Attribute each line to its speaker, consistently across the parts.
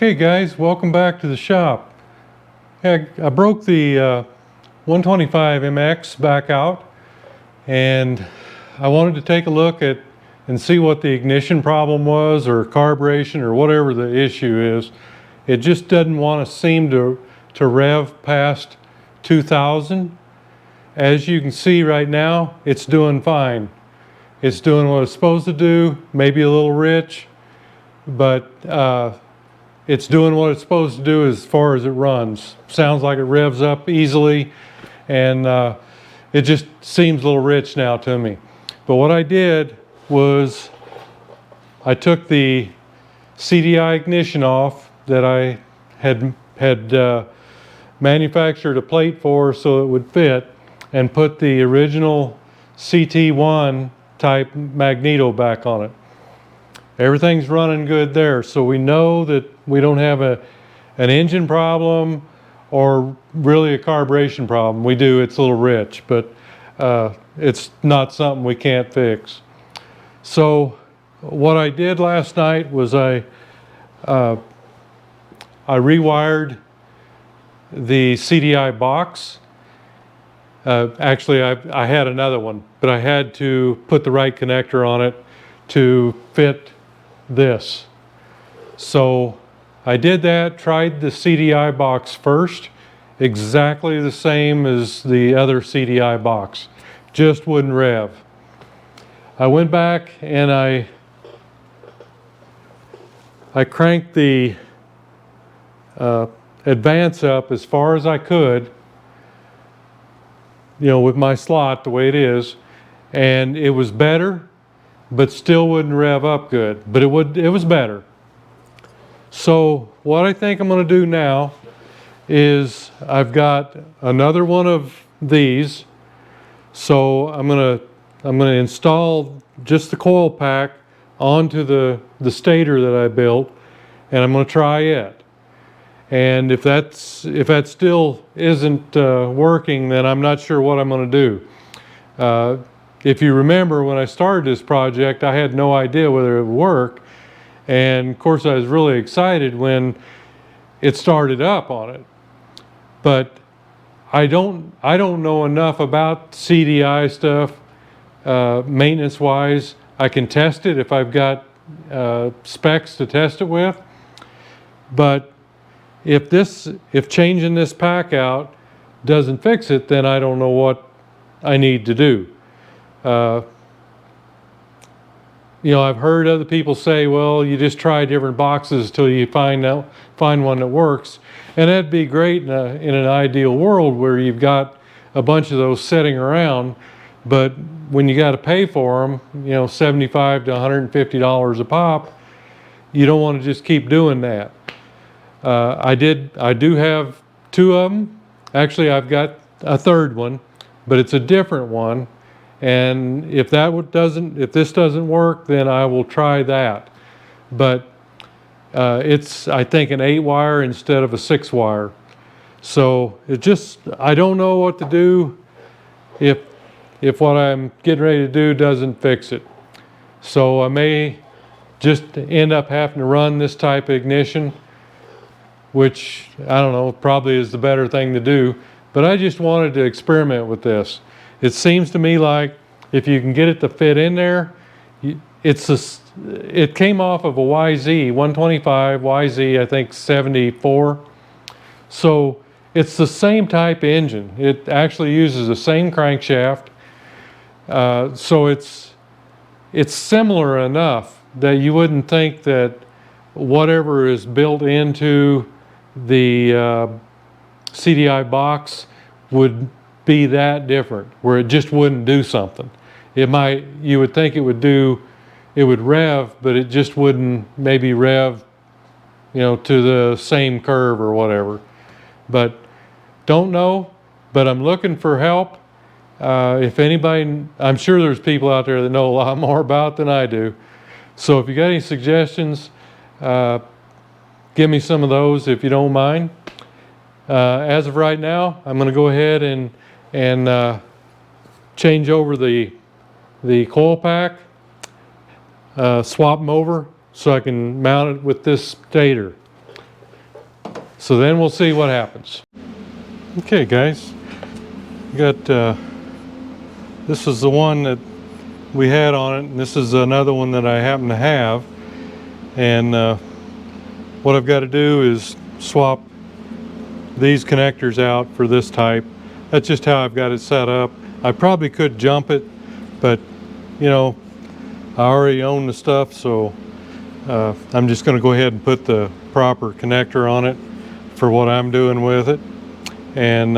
Speaker 1: Okay guys, welcome back to the shop. Yeah, I broke the 125 MX back out, and I wanted to take a look at and see what the ignition problem was, or carburation, or whatever the issue is. It just doesn't want to seem to rev past 2000. As you can see right now, it's doing fine. It's doing what it's supposed to do, maybe a little rich, but it's doing what it's supposed to do as far as it runs. Sounds like it revs up easily, and it just seems a little rich now to me. But what I did was I took the CDI ignition off that I had manufactured a plate for so it would fit, and put the original CT1 type magneto back on it. Everything's running good there, so we know that we don't have an engine problem or really a carburation problem. We do, it's a little rich, but it's not something we can't fix. So what I did last night was I rewired the CDI box. Actually, I had another one, but I had to put the right connector on it to fit this. So I did that, tried the CDI box first, exactly the same as the other CDI box, just wouldn't rev. I went back and I cranked the advance up as far as I could, you know, with my slot the way it is, and it was better, but still wouldn't rev up good, but it was better. So what I think I'm going to do now is I've got another one of these, so I'm going to install just the coil pack onto the stator that I built, and I'm going to try it. And if that still isn't working, then I'm not sure what I'm going to do. If you remember, when I started this project, I had no idea whether it would work. And of course, I was really excited when it started up on it. But I don't know enough about CDI stuff, maintenance-wise. I can test it if I've got specs to test it with. But if changing this pack out doesn't fix it, then I don't know what I need to do. You know, I've heard other people say, well, you just try different boxes till you find one that works. And that'd be great in an ideal world where you've got a bunch of those sitting around, but when you got to pay for them, you know, $75 to $150 a pop, you don't want to just keep doing that. I do have two of them. Actually, I've got a third one, but it's a different one. And if this doesn't work, then I will try that. But it's, I think, an 8-wire instead of a 6-wire. So I don't know what to do if what I'm getting ready to do doesn't fix it. So I may just end up having to run this type of ignition, which, I don't know, probably is the better thing to do. But I just wanted to experiment with this. It seems to me like if you can get it to fit in there, it came off of a YZ, 125 YZ, I think 74. So it's the same type engine. It actually uses the same crankshaft. So it's similar enough that you wouldn't think that whatever is built into the CDI box would be that different, where it just wouldn't do something. You would think it would rev, but it just wouldn't maybe rev, you know, to the same curve or whatever. But don't know, but I'm looking for help. If anybody, I'm sure there's people out there that know a lot more about it than I do. So if you got any suggestions, give me some of those if you don't mind. As of right now, I'm going to go ahead and change over the coil pack, swap them over so I can mount it with this stator. So then we'll see what happens. Okay guys, got this is the one that we had on it, and this is another one that I happen to have. And what I've got to do is swap these connectors out for this type. That's just how I've got it set up. I probably could jump it, but you know, I already own the stuff, so I'm just going to go ahead and put the proper connector on it for what I'm doing with it. And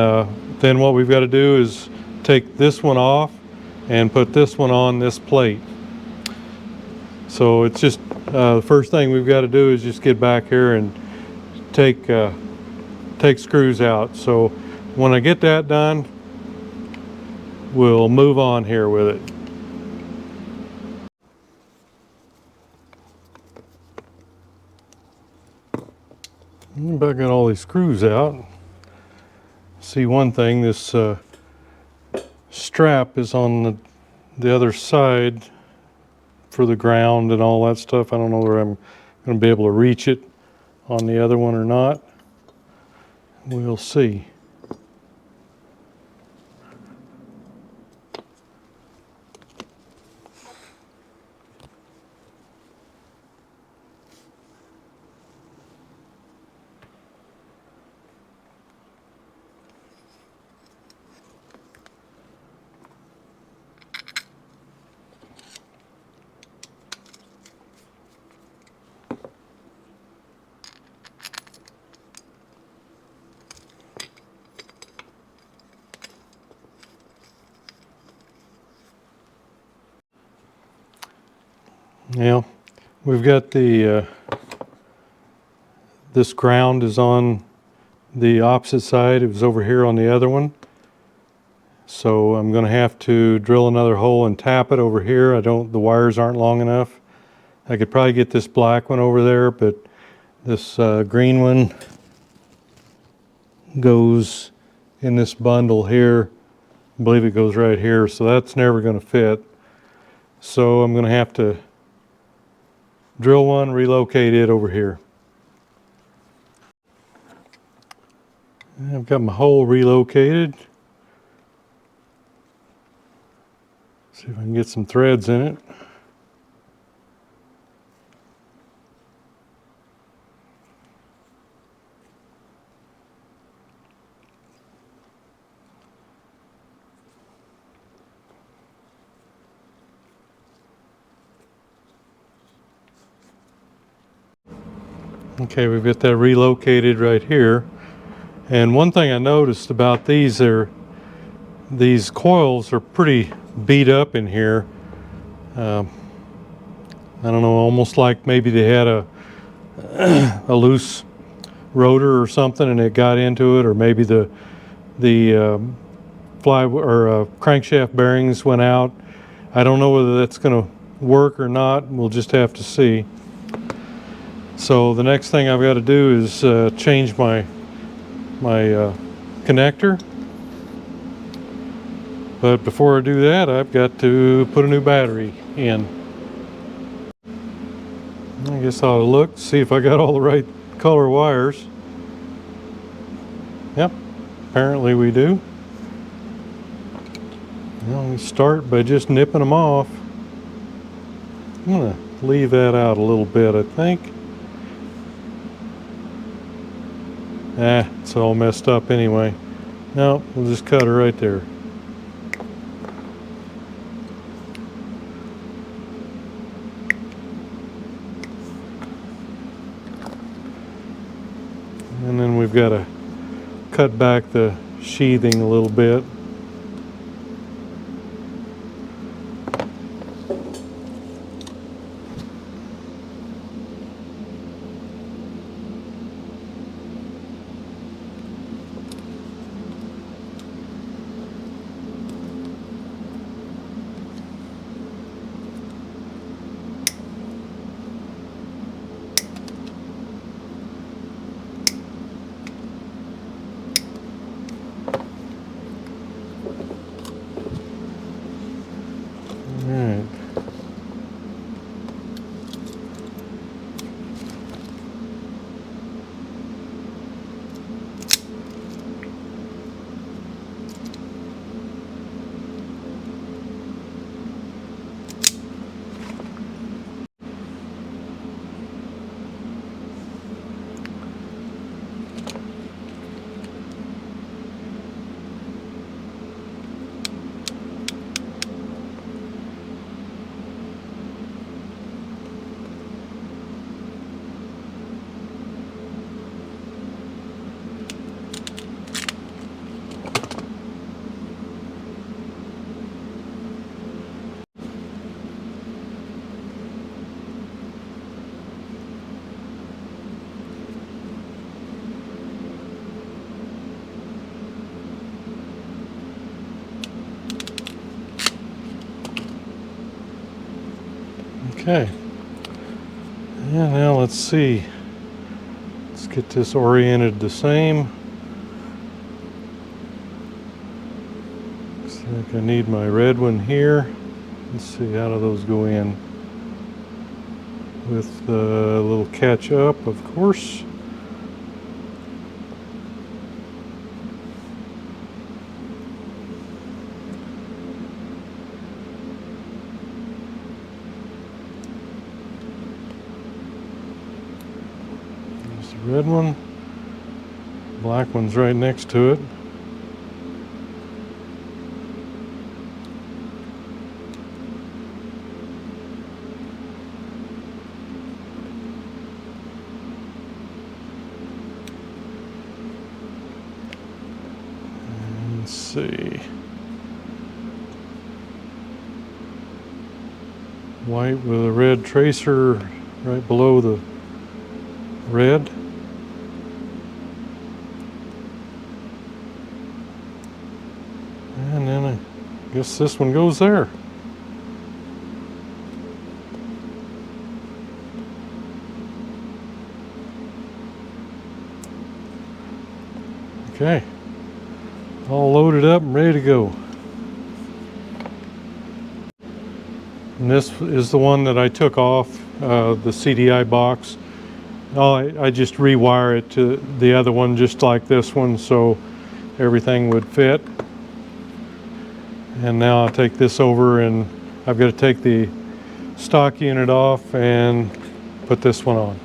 Speaker 1: then what we've got to do is take this one off and put this one on this plate. So it's just the first thing we've got to do is just get back here and take screws out. So when I get that done, we'll move on here with it. I've got all these screws out. See one thing, this strap is on the other side for the ground and all that stuff. I don't know whether I'm going to be able to reach it on the other one or not. We'll see. Now, we've got the this ground is on the opposite side. It was over here on the other one. So I'm going to have to drill another hole and tap it over here. The wires aren't long enough. I could probably get this black one over there, but this green one goes in this bundle here. I believe it goes right here, so that's never going to fit. So I'm going to have to drill one, relocate it over here. I've got my hole relocated. See if I can get some threads in it. Okay, we've got that relocated right here. And one thing I noticed about these coils are pretty beat up in here. I don't know, almost like maybe they had a loose rotor or something and it got into it, or maybe the crankshaft bearings went out. I don't know whether that's going to work or not. We'll just have to see. So the next thing I've got to do is change my connector. But before I do that, I've got to put a new battery in. I guess I ought to look, see if I got all the right color wires. Yep, apparently we do. Well, we start by just nipping them off. I'm going to leave that out a little bit, I think. It's all messed up anyway. No, we'll just cut her right there. And then we've got to cut back the sheathing a little bit. Okay. And now let's see. Let's get this oriented the same. Looks like I need my red one here. Let's see, how do those go in? With a little catch up, of course. There's the red one. Black one's right next to it. Let's see. White with a red tracer right below the red. And then I guess this one goes there. Okay. All loaded up and ready to go. And this is the one that I took off the CDI box. I just rewire it to the other one just like this one so everything would fit. And now I'll take this over and I've got to take the stock unit off and put this one on.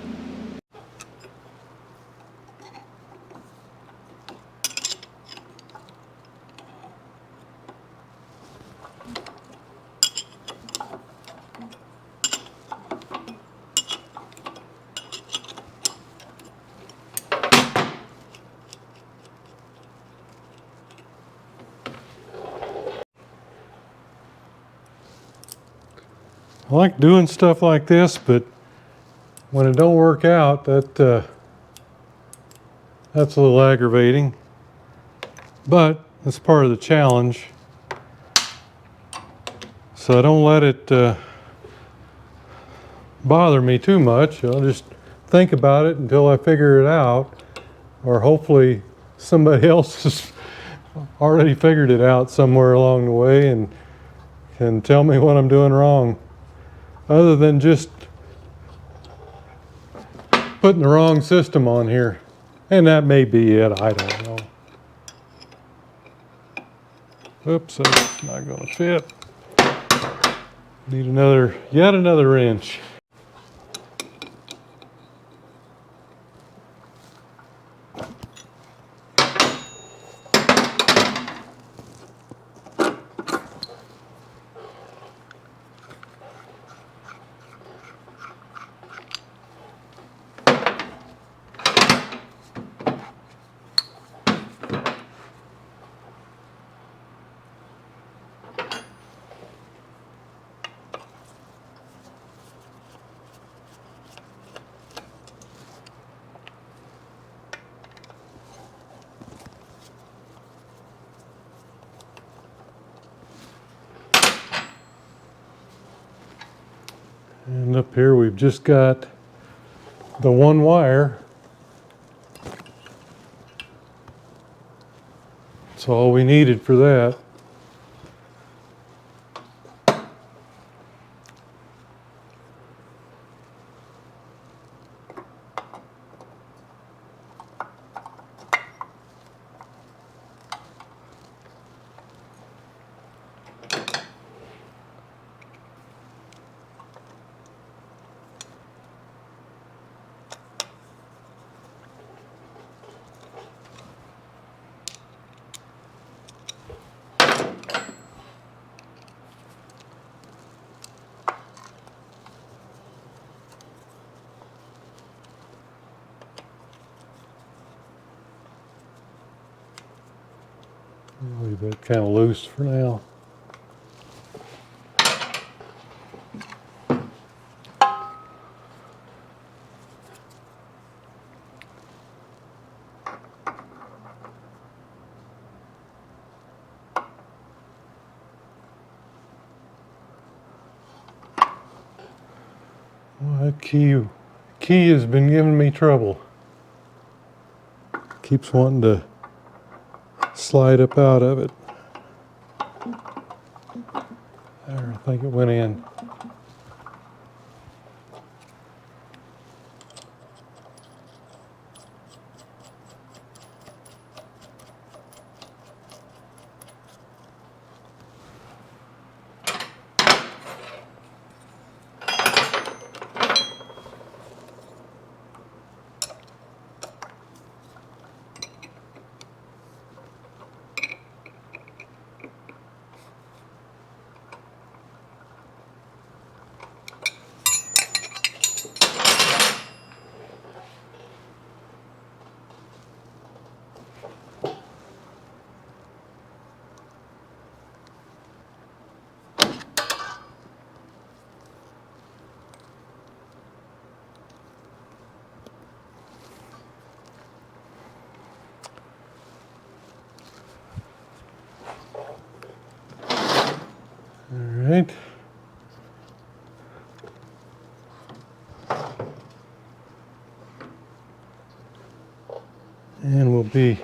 Speaker 1: I like doing stuff like this, but when it don't work out, that's a little aggravating. But that's part of the challenge. So I don't let it bother me too much. I'll just think about it until I figure it out, or hopefully somebody else has already figured it out somewhere along the way and can tell me what I'm doing wrong. Other than just putting the wrong system on here. And that may be it, I don't know. Oops, that's not gonna fit. Need yet another wrench. And up here we've just got the one wire. That's all we needed for that. I'll leave that kind of loose for now. Well, that key has been giving me trouble. Keeps wanting to slide up out of it. There, I think it went in. All right. And we'll be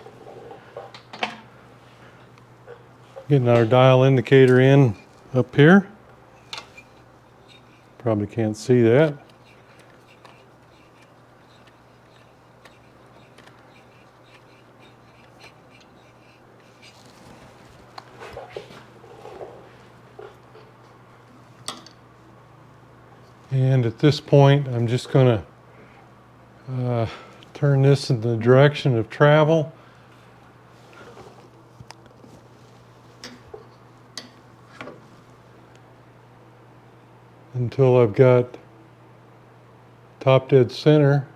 Speaker 1: getting our dial indicator in up here. Probably can't see that. And at this point, I'm just going to turn this in the direction of travel. Until I've got top dead center.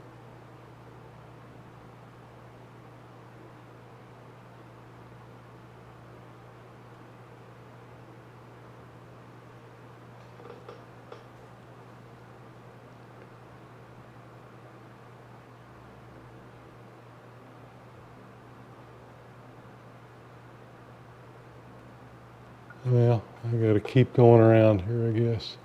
Speaker 1: Well, I got to keep going around here, I guess.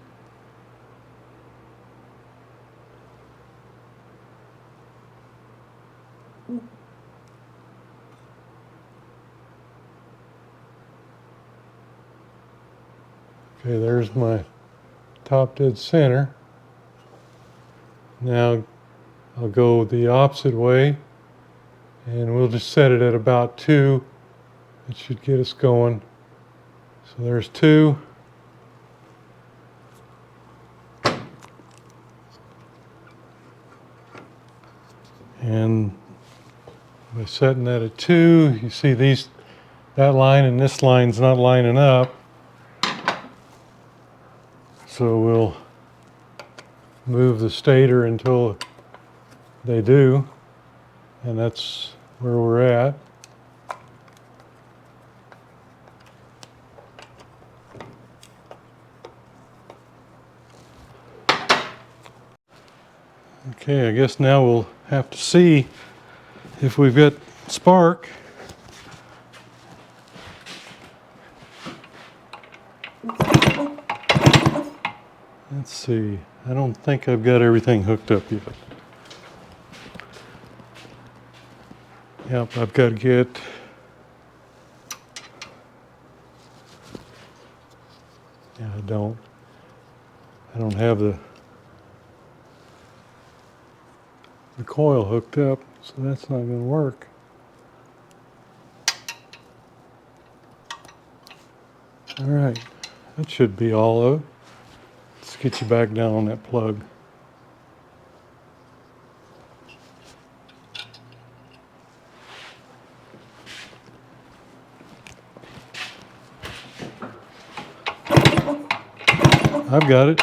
Speaker 1: Okay, there's my top dead center. Now I'll go the opposite way and we'll just set it at about 2. It should get us going. So there's 2. And by setting that at 2, you see that line and this line's not lining up. So we'll move the stator until they do, and that's where we're at. Okay, I guess now we'll have to see if we've got spark. Let's see. I don't think I've got everything hooked up yet. Yep, I've got to get I don't have the coil hooked up, so that's not going to work. All right, that should be all of it. Let's get you back down on that plug. I've got it.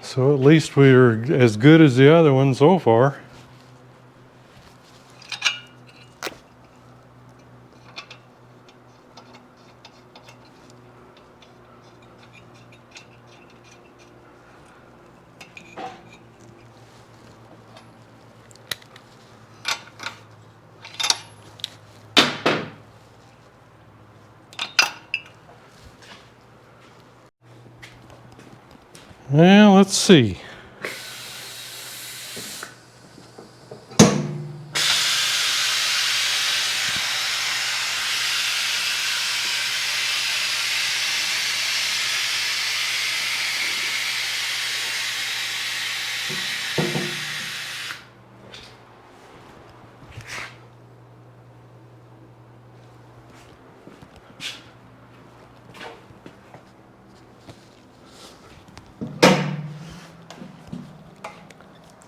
Speaker 1: So at least we're as good as the other one so far. Well, let's see.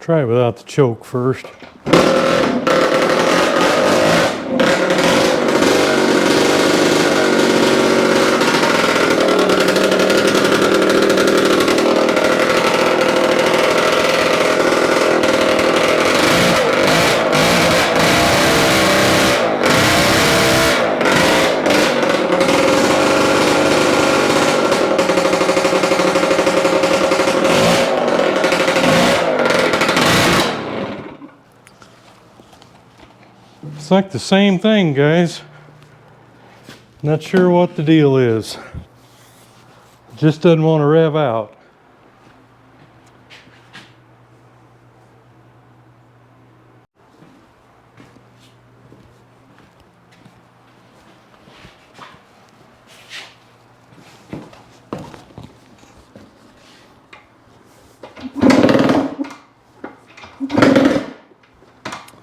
Speaker 1: Try it without the choke first. It's like the same thing, guys. Not sure what the deal is. It just doesn't want to rev out.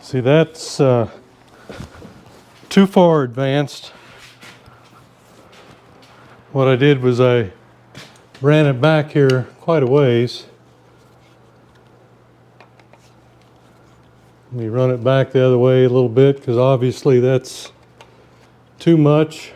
Speaker 1: See, that's too far advanced. What I did was I ran it back here quite a ways. Let me run it back the other way a little bit, because obviously that's too much.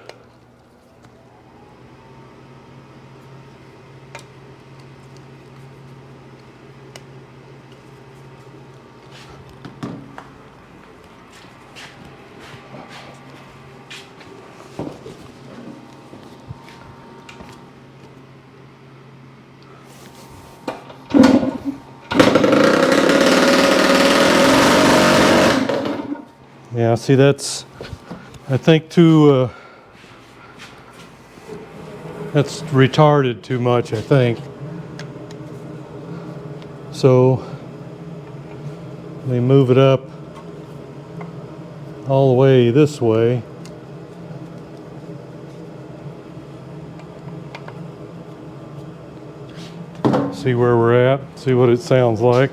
Speaker 1: Yeah, see, that's, I think, that's retarded too much, I think. So, let me move it up all the way this way. See where we're at, see what it sounds like.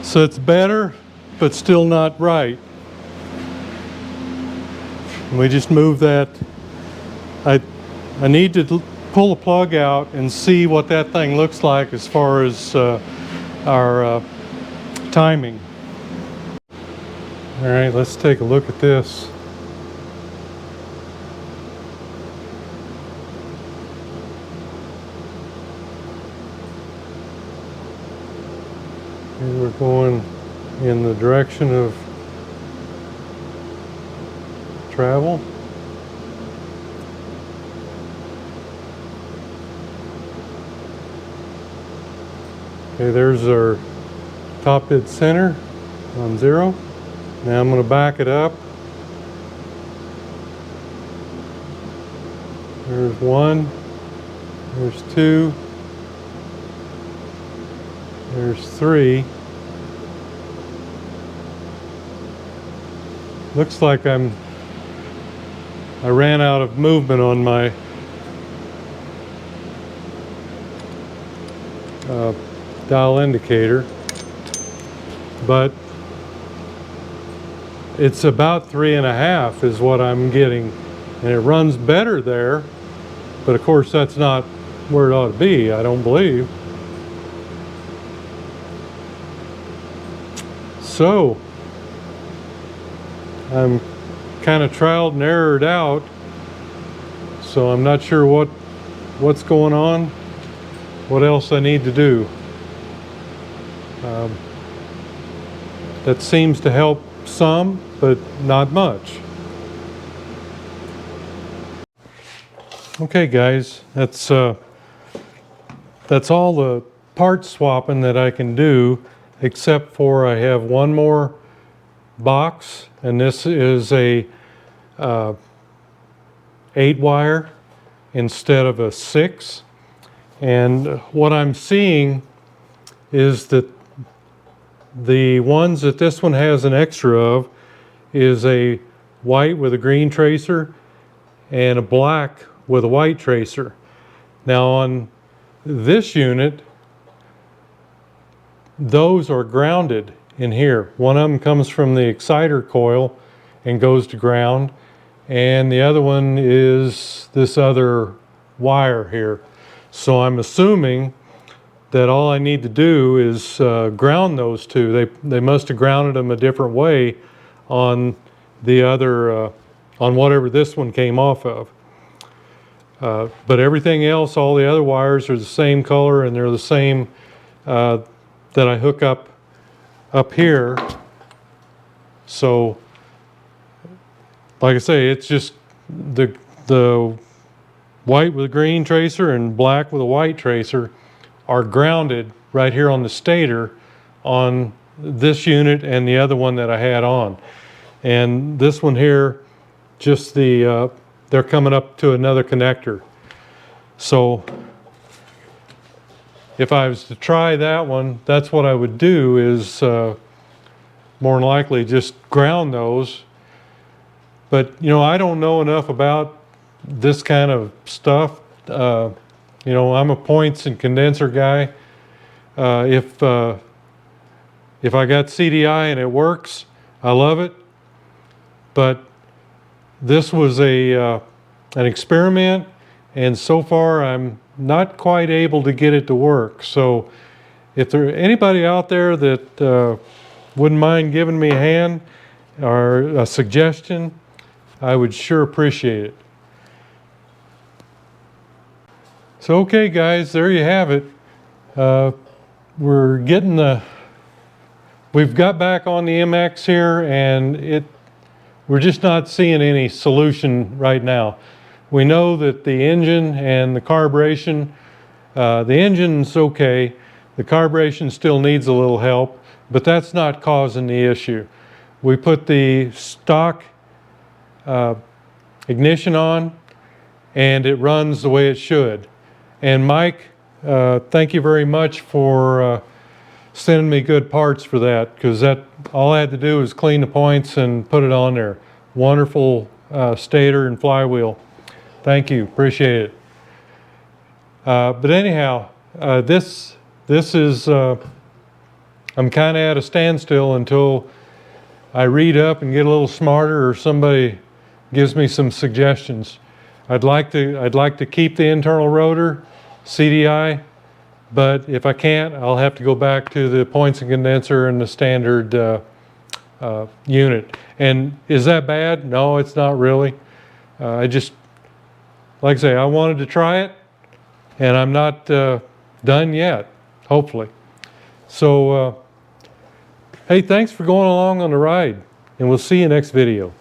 Speaker 1: So it's better, but still not right. And we just move that. I need to pull the plug out and see what that thing looks like as far as our timing. All right, let's take a look at this. And we're going in the direction of travel. Okay, there's our top dead center on 0. Now I'm going to back it up. There's 1, there's 2, there's 3. Looks like I ran out of movement on my dial indicator, but it's about 3.5 is what I'm getting, and it runs better there, but of course that's not where it ought to be, I don't believe. So I'm kind of trialed and errored out, so I'm not sure what's going on, what else I need to do. That seems to help some, but not much. Okay guys, that's all the part swapping that I can do, except for I have one more box, and this is a 8-wire instead of a 6. And what I'm seeing is that the ones that this one has an extra of is a white with a green tracer and a black with a white tracer. Now on this unit, those are grounded in here. One of them comes from the exciter coil and goes to ground, and the other one is this other wire here. So I'm assuming that all I need to do is ground those two. They must have grounded them a different way on the other, on whatever this one came off of. But everything else, all the other wires are the same color, and they're the same that I hook up here. So, like I say, it's just the white with a green tracer and black with a white tracer are grounded right here on the stator on this unit and the other one that I had on. And this one here, just they're coming up to another connector. So if I was to try that one, that's what I would do, is more than likely just ground those. But you know, I don't know enough about this kind of stuff. You know, I'm a points and condenser guy. If I got CDI and it works, I love it. But this was an experiment, and so far I'm not quite able to get it to work. So if there's anybody out there that wouldn't mind giving me a hand or a suggestion, I would sure appreciate it. So okay guys, there you have it. We've got back on the MX here, and we're just not seeing any solution right now. We know that the engine and the carburation, the engine's okay, the carburation still needs a little help, but that's not causing the issue. We put the stock ignition on, and it runs the way it should. And Mike, thank you very much for sending me good parts for that, because all I had to do was clean the points and put it on there. Wonderful stator and flywheel. Thank you, appreciate it. But anyhow, this is, I'm kind of at a standstill until I read up and get a little smarter, or somebody gives me some suggestions. I'd like to keep the internal rotor CDI, but if I can't, I'll have to go back to the points and condenser and the standard unit. And is that bad? No, it's not really. I just, like I say, I wanted to try it, and I'm not done yet, hopefully. So, hey, thanks for going along on the ride, and we'll see you next video.